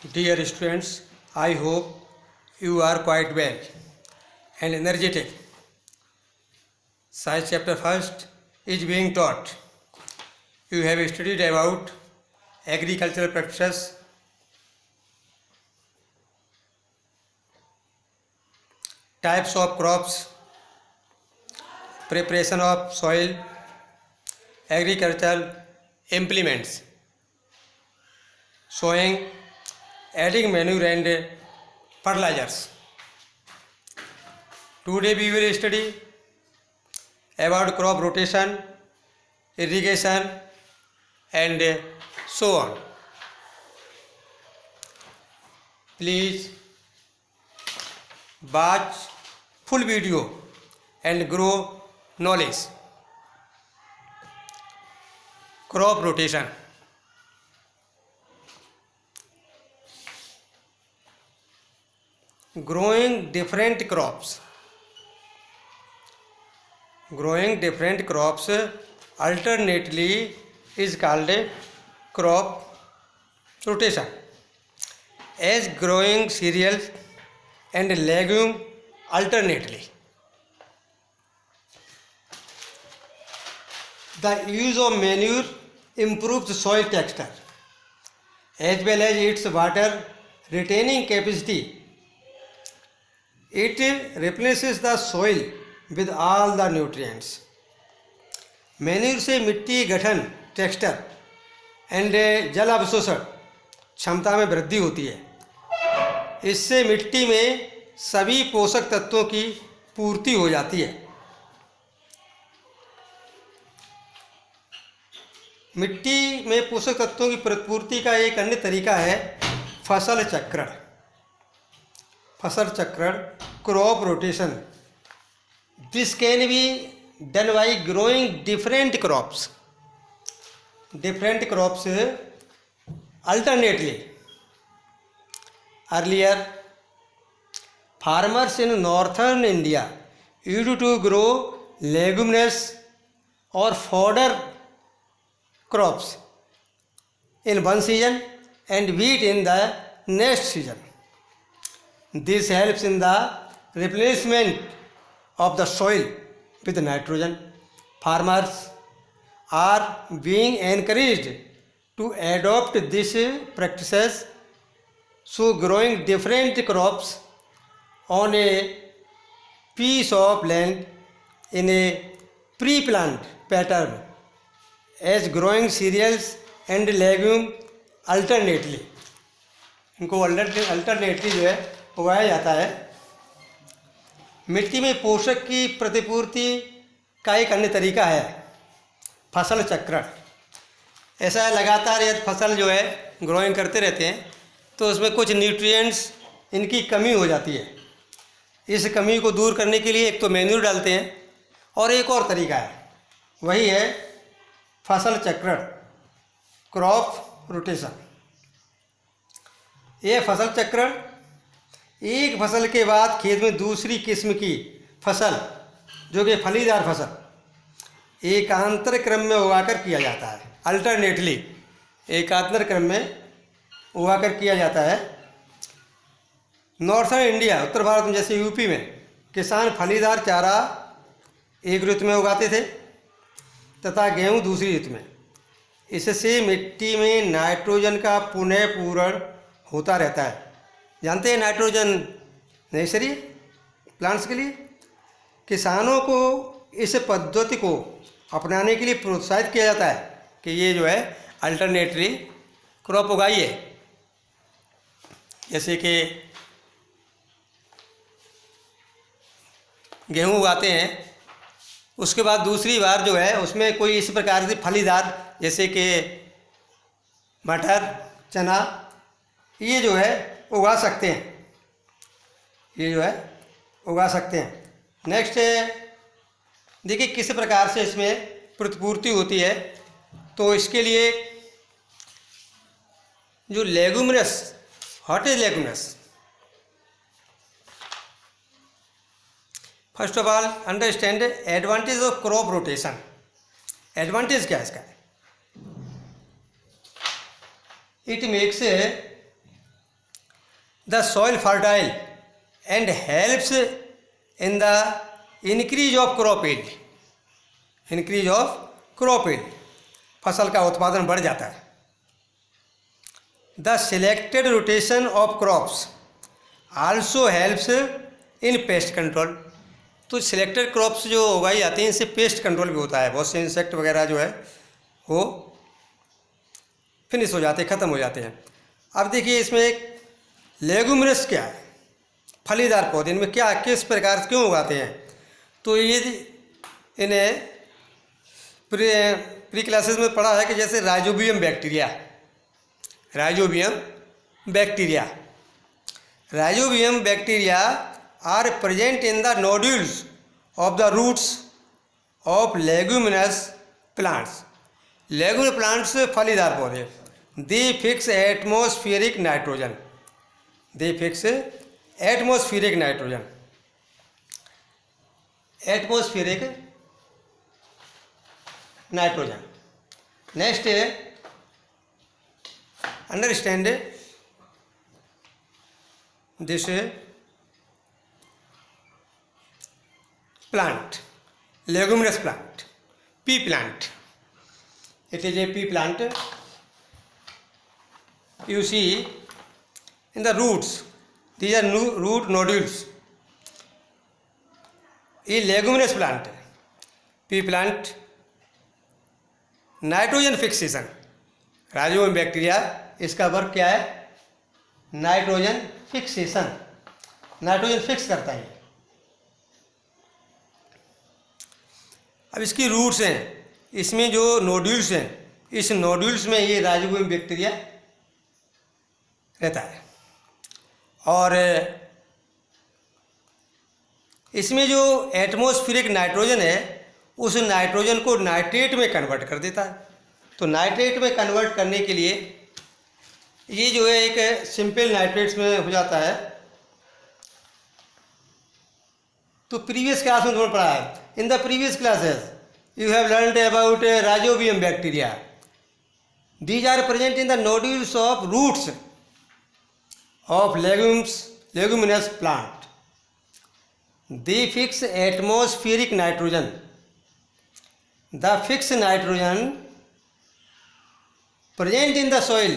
Dear students, I hope you are quite well and energetic. Science chapter first is being taught. You have studied about agricultural practices, types of crops, preparation of soil, agricultural implements, sowing, adding manure and fertilizers. Today we will study about crop rotation, irrigation and so on. Please watch full video and grow knowledge. Crop rotation. Growing different crops. Growing different crops alternately is called crop rotation. As growing cereals and legume alternately. The use of manure improves soil texture as well as its water retaining capacity. It replenishes the soil with all the nutrients. Manure से मिट्टी गठन texture and जल अवशोषण क्षमता में वृद्धि होती है। इससे मिट्टी में सभी पोषक तत्वों की पूर्ति हो जाती है। मिट्टी में पोषक तत्वों की पूर्ति का एक अन्य तरीका है फसल चक्रण। फसल चक्रण, crop rotation. This can be done by growing different crops alternately. Earlier, farmers in northern India used to grow leguminous or fodder crops in one season and wheat in the next season. This helps in the replenishment of the soil with nitrogen. Farmers are being encouraged to adopt these practices, so growing different crops on a piece of land in a pre-planned pattern as growing cereals and legume alternately. इनको alternately जो है उगाया जाता है। मिट्टी में पोषक की प्रतिपूर्ति का एक अन्य तरीका है फसल चक्रण। ऐसा है लगातार यदि फसल जो है ग्रोइंग करते रहते हैं तो उसमें कुछ न्यूट्रिएंट्स इनकी कमी हो जाती है। इस कमी को दूर करने के लिए एक तो मैन्यूर डालते हैं और एक और तरीका है, वही है फसल चक्रण, क्रॉप रोटेशन। ये फसल चक्रण एक फसल के बाद खेत में दूसरी किस्म की फसल जो कि फलीदार फसल एकांतर क्रम में उगाकर किया जाता है। अल्टरनेटली एकांतर क्रम में उगाकर किया जाता है। नॉर्थर्न इंडिया, उत्तर भारत में जैसे यूपी में किसान फलीदार चारा एक ऋतु में उगाते थे तथा गेहूँ दूसरी ऋतु में। इससे मिट्टी में नाइट्रोजन का पुनः पूरण होता रहता है। जानते हैं नाइट्रोजन नेसेसरी प्लांट्स के लिए। किसानों को इस पद्धति को अपनाने के लिए प्रोत्साहित किया जाता है कि ये जो है अल्टरनेटली क्रॉप उगाइए। जैसे कि गेहूँ उगाते हैं, उसके बाद दूसरी बार जो है उसमें कोई इस प्रकार से फलीदार जैसे कि मटर, चना, ये जो है उगा सकते हैं। ये जो है उगा सकते हैं। नेक्स्ट देखिए किस प्रकार से इसमें प्रतिपूर्ति होती है। तो इसके लिए जो leguminous, what is leguminous? First of all understand advantage of crop rotation. Advantage क्या है इसका? It makes the soil fertile and helps in the increase of crop yield, increase of crop yield, फसल का उत्पादन बढ़ जाता है। The selected rotation of crops also helps in pest control. तो सिलेक्टेड क्रॉप्स जो उगाई जाती हैं इनसे पेस्ट कंट्रोल भी होता है, बहुत से इंसेक्ट वगैरह जो है वो फिनिश हो जाते हैं, ख़त्म हो जाते हैं। अब देखिए इसमें एक लेगुमिनस क्या है, फलीदार पौधे, इनमें क्या किस प्रकार क्यों उगाते हैं। तो ये इन्हें प्री क्लासेस में पढ़ा है कि जैसे rhizobium bacteria, rhizobium bacteria are present in the nodules of the roots of leguminous plants. Leguminous plants फलीदार पौधे, they fix atmospheric nitrogen, they fix atmospheric nitrogen, atmospheric nitrogen. Next है understand this plant, leguminous plant, pea plant. It is a pea plant. You see in the roots, these are root nodules. ये leguminous plant है, pea plant. Nitrogen fixation, rhizobium bacteria, इसका work क्या है, nitrogen fixation, nitrogen fix करता है। अब इसकी roots हैं, इसमें जो नोड्यूल्स हैं, इस नोड्यूल्स में ये राइजोबियम बैक्टीरिया रहता है और इसमें जो एटमॉस्फेरिक नाइट्रोजन है उस नाइट्रोजन को नाइट्रेट में कन्वर्ट कर देता है। तो नाइट्रेट में कन्वर्ट करने के लिए ये जो है एक सिंपल नाइट्रेट्स में हो जाता है। तो प्रीवियस क्लास में तुमने पढ़ा है, in the previous classes you have learned about rhizobium bacteria, these are present in the nodules of roots of leguminous plant, they fix atmospheric nitrogen, the fixed nitrogen present in the soil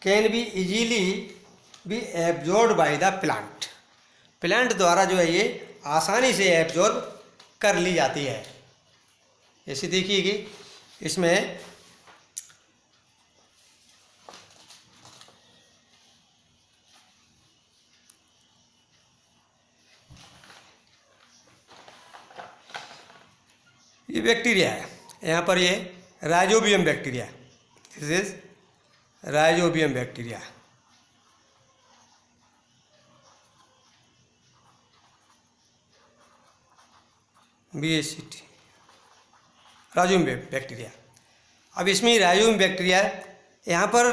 can be easily be absorbed by the plant, plant द्वारा जो है ये आसानी से absorb कर ली जाती है। ऐसे देखिए कि इसमें ये बैक्टीरिया है, यहाँ पर ये rhizobium bacteria, this is rhizobium bacteria. BACT rhizobium bacteria. अब इसमें राइजोबियम बैक्टीरिया यहाँ पर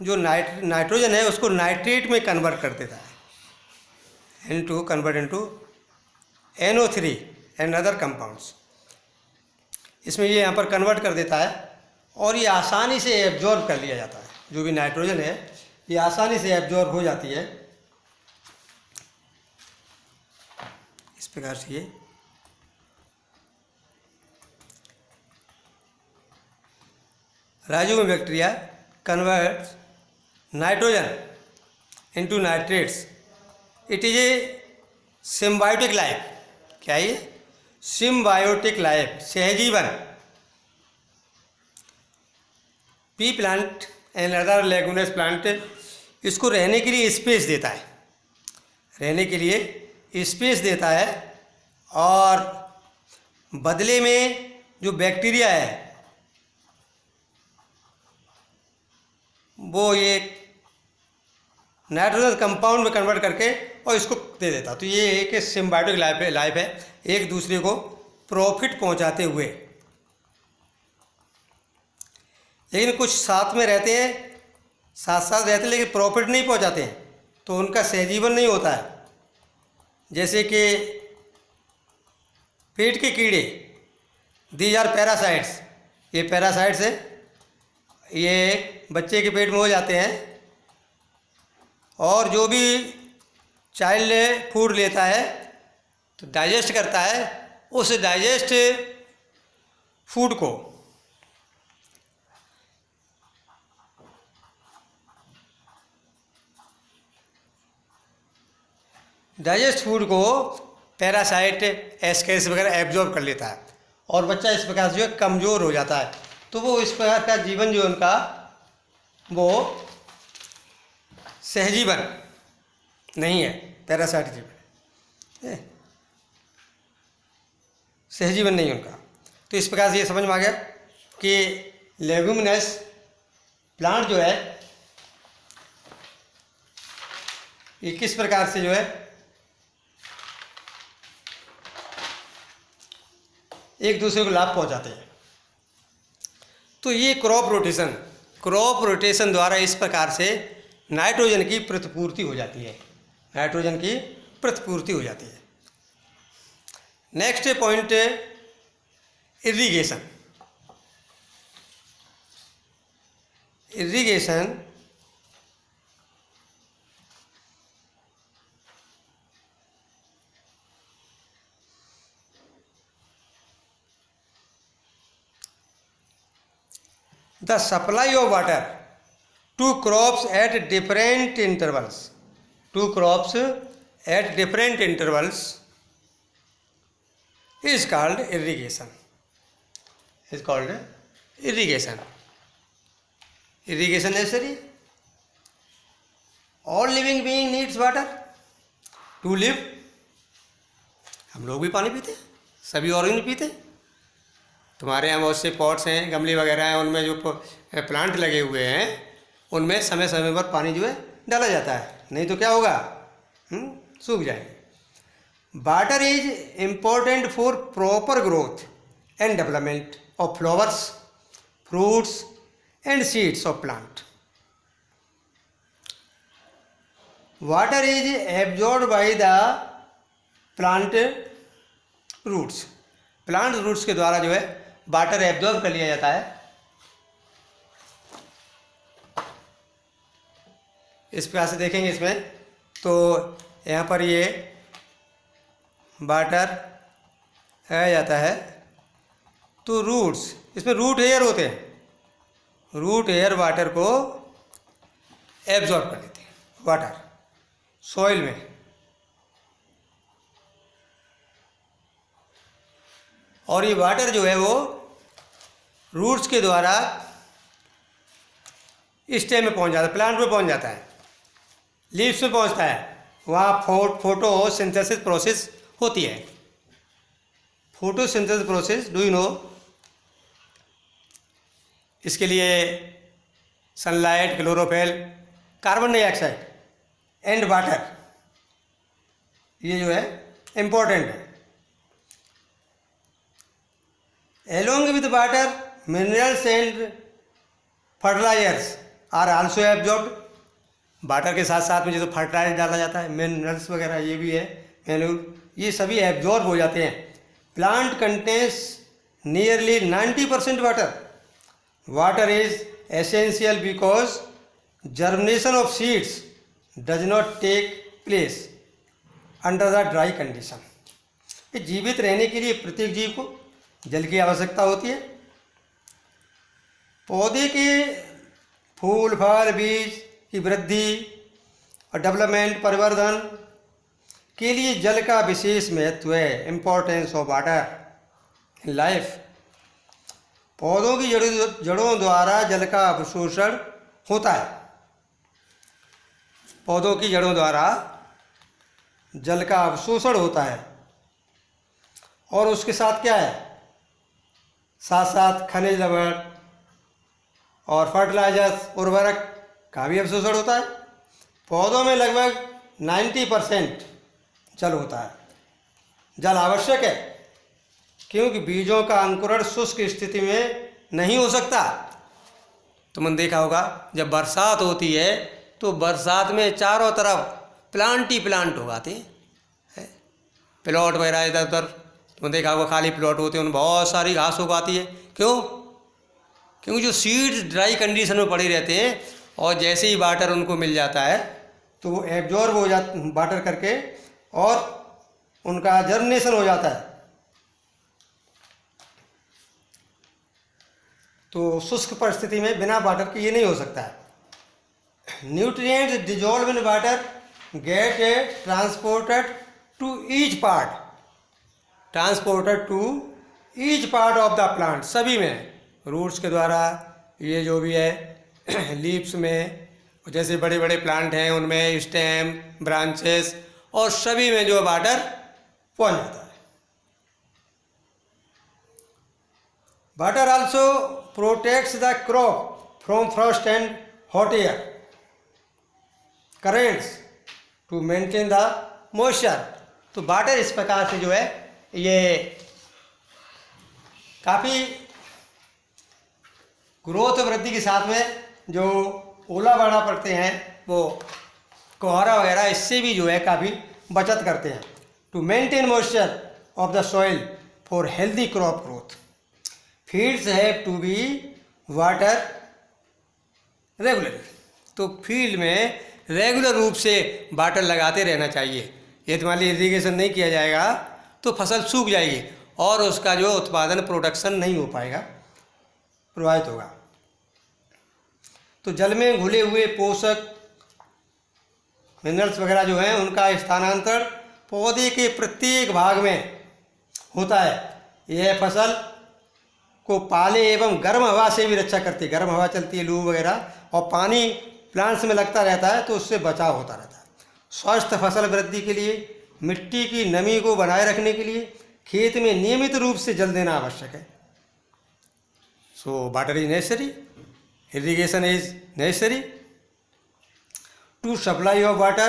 जो नाइट्रोजन है उसको नाइट्रेट में कन्वर्ट कर देता है, convert into NO3 and other compounds. इसमें ये यहाँ पर कन्वर्ट कर देता है और ये आसानी से एब्जॉर्ब कर लिया जाता है, जो भी नाइट्रोजन है ये आसानी से एब्जॉर्ब हो जाती है। इस प्रकार से ये rhizobium bacteria converts nitrogen into nitrates. It is a symbiotic life, क्या ये सिम्बायोटिक लाइफ, सहजीवन। P plant and other leguminous plant इसको रहने के लिए स्पेस देता है, रहने के लिए स्पेस देता है और बदले में जो बैक्टीरिया है वो ये नाइट्रोजन कंपाउंड में कन्वर्ट करके और इसको दे देता। तो ये एक सिम्बायोटिक लाइफ है, एक दूसरे को प्रॉफिट पहुंचाते हुए। लेकिन कुछ साथ में रहते हैं, साथ साथ रहते हैं लेकिन प्रॉफिट नहीं पहुंचाते हैं, तो उनका सहजीवन नहीं होता है। जैसे कि पेट के कीड़े, दीज आर पैरासाइट्स, ये पैरासाइट्स है, ये बच्चे के पेट में हो जाते हैं और जो भी चाइल्ड फूड लेता है तो डाइजेस्ट करता है, उस डाइजेस्ट फूड को पैरासाइट एस्केरिस वगैरह एब्जॉर्ब कर लेता है और बच्चा इस प्रकार से जो है कमज़ोर हो जाता है। तो वो इस प्रकार का जीवन जो उनका वो सहजीवन नहीं है, पैरासाइट जीवन, सहजीवन नहीं उनका। तो इस प्रकार से ये समझ में आ गया कि लेगुमिनस प्लांट जो है ये किस प्रकार से जो है एक दूसरे को लाभ पहुंचाते हैं। तो ये क्रॉप रोटेशन द्वारा इस प्रकार से नाइट्रोजन की प्रतिपूर्ति हो जाती है, नाइट्रोजन की प्रतिपूर्ति हो जाती है। Next point irrigation. The supply of water to crops at different intervals is called irrigation. Irrigation necessary. All living being needs water to live. हम लोग भी पानी पीते हैं, सभी ऑर्गेनिक पीते हैं। तुम्हारे यहाँ बहुत से पॉट्स हैं, गमले वगैरह हैं, उनमें जो प्लांट लगे हुए हैं उनमें समय समय पर पानी जो है डाला जाता है, नहीं तो क्या होगा, सूख जाएंगे। Water is important for proper growth and development of flowers, fruits and seeds of plant. Water is absorbed by the plant roots. Plant roots के द्वारा जो है वाटर एब्जॉर्ब कर लिया जाता है। इस प्रकार से देखेंगे इसमें तो यहाँ पर ये वाटर आ जाता है, तो रूट्स, इसमें रूट हेयर होते हैं, रूट हेयर वाटर को एब्जॉर्ब कर लेते हैं, वाटर सॉइल में। और ये वाटर जो है वो रूट्स के द्वारा स्टेम में पहुंच जाता है, प्लांट में पहुंच जाता है, लीव्स में पहुंचता है, वहाँ फोटोसिंथेसिस प्रोसेस होती है। Photosynthesis process do you know? इसके लिए sunlight, chlorophyll, carbon dioxide and water, ये जो है इम्पोर्टेंट है। Along with water, minerals and fertilizers are also absorbed. Water के साथ साथ में जो फर्टिलाइजर डाला जाता है, मिनरल्स वगैरह ये भी है, ये सभी एब्जॉर्ब हो जाते हैं। Plant contains nearly 90% water. Water is essential because germination of seeds does not take place under the dry condition. जीवित रहने के लिए प्रत्येक जीव को जल की आवश्यकता होती है। पौधे के फूल, फल, बीज की वृद्धि और डेवलपमेंट, परिवर्धन के लिए जल का विशेष महत्व है। Importance of water in life. पौधों की जड़ों द्वारा जल का अवशोषण होता है। पौधों की जड़ों द्वारा जल का अवशोषण होता है और उसके साथ क्या है, साथ साथ खनिज लवण और फर्टिलाइजर्स, उर्वरक का भी अवशोषण होता है। पौधों में लगभग 90% जल होता है। जल आवश्यक है क्योंकि बीजों का अंकुरण शुष्क स्थिति में नहीं हो सकता। तुमने देखा होगा जब बरसात होती है तो बरसात में चारों तरफ प्लांट ही प्लांट उगाते हैं, प्लॉट वगैरह इधर उधर तुमने देखा होगा, खाली प्लॉट होते हैं, उनमें बहुत सारी घास उगाती है। क्यों? क्योंकि जो सीड्स ड्राई कंडीशन में पड़े रहते हैं और जैसे ही वाटर उनको मिल जाता है तो वो एब्जॉर्ब हो जाता वाटर करके और उनका जर्मिनेशन हो जाता है। तो शुष्क परिस्थिति में बिना वाटर के ये नहीं हो सकता है। Nutrients dissolve in water get transported to each part of the plant. सभी में, रूट्स के द्वारा, ये जो भी है लीव्स में, जैसे बड़े बड़े प्लांट हैं उनमें स्टेम, ब्रांचेस और सभी में जो वाटर पहुंच जाता है। Water also protects the crop from frost and hot air currents to maintain the moisture. तो वाटर इस प्रकार से जो है ये काफ़ी ग्रोथ वृद्धि के साथ में जो ओला बाड़ा पड़ते हैं, वो कोहरा वगैरह, इससे भी जो है काफ़ी बचत करते हैं। To maintain moisture of the soil for healthy crop growth. Fields have to be water regularly. तो फील्ड में रेगुलर रूप से वाटर लगाते रहना चाहिए। यदि मान लीजिए इरीगेशन नहीं किया जाएगा तो फसल सूख जाएगी और उसका जो उत्पादन, प्रोडक्शन नहीं हो पाएगा, प्रभावित होगा। तो जल में घुले हुए पोषक मिनरल्स वगैरह जो हैं उनका स्थानांतरण पौधे के प्रत्येक भाग में होता है। यह फसल को पाले एवं गर्म हवा से भी रक्षा करती है। गर्म हवा चलती है, लू वगैरह, और पानी प्लांट्स में लगता रहता है तो उससे बचाव होता रहता है। स्वस्थ फसल वृद्धि के लिए, मिट्टी की नमी को बनाए रखने के लिए खेत में नियमित रूप से जल देना आवश्यक है। So water is necessary, irrigation is necessary to supply of water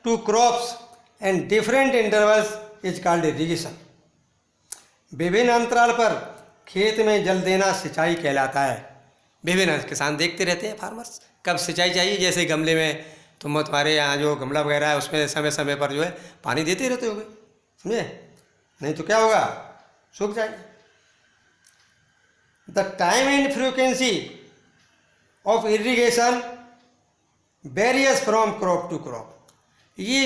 to crops and different intervals is called irrigation। विभिन्न अंतराल पर खेत में जल देना सिंचाई कहलाता है। विभिन्न किसान देखते रहते हैं, फार्मर्स कब सिंचाई चाहिए। जैसे गमले में तुम्हारे यहाँ जो गमला वगैरह है उसमें समय समय पर जो है पानी देते रहते होगे, समझे? नहीं तो क्या होगा, सूख जाएगा। The time and frequency of irrigation varies from crop to crop. ये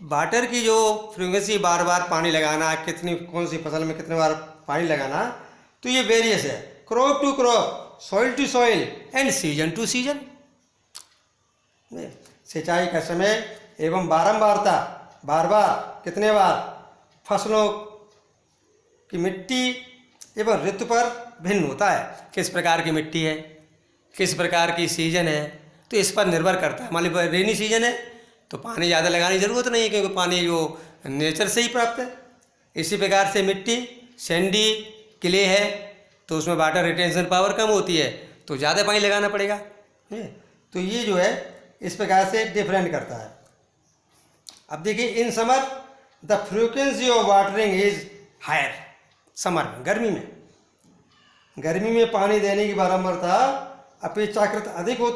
वाटर की जो फ्रीक्वेंसी, बार बार पानी लगाना, कितनी कौन सी फसल में कितने बार पानी लगाना, तो ये वेरियस है। Crop to crop, soil to soil and season to season. सिंचाई का समय एवं बारंबारता, बार बार कितने बार, फसलों की मिट्टी एवं ऋतु पर भिन्न होता है। किस प्रकार की मिट्टी है, किस प्रकार की सीजन है, तो इस पर निर्भर करता है। मान लीजिए रेनी सीजन है तो पानी ज़्यादा लगाने की ज़रूरत नहीं है, क्योंकि पानी जो नेचर से ही प्राप्त है। इसी प्रकार से मिट्टी सैंडी क्ले है तो उसमें वाटर रिटेंशन पावर कम होती है तो ज़्यादा पानी लगाना पड़ेगा। तो ये जो है इस प्रकार से डिफरेंट करता है। अब देखिए, in summer the frequency of watering is higher. Summer में, गर्मी में पानी देने की बारंबारता अपेक्षाकृत अधिक होती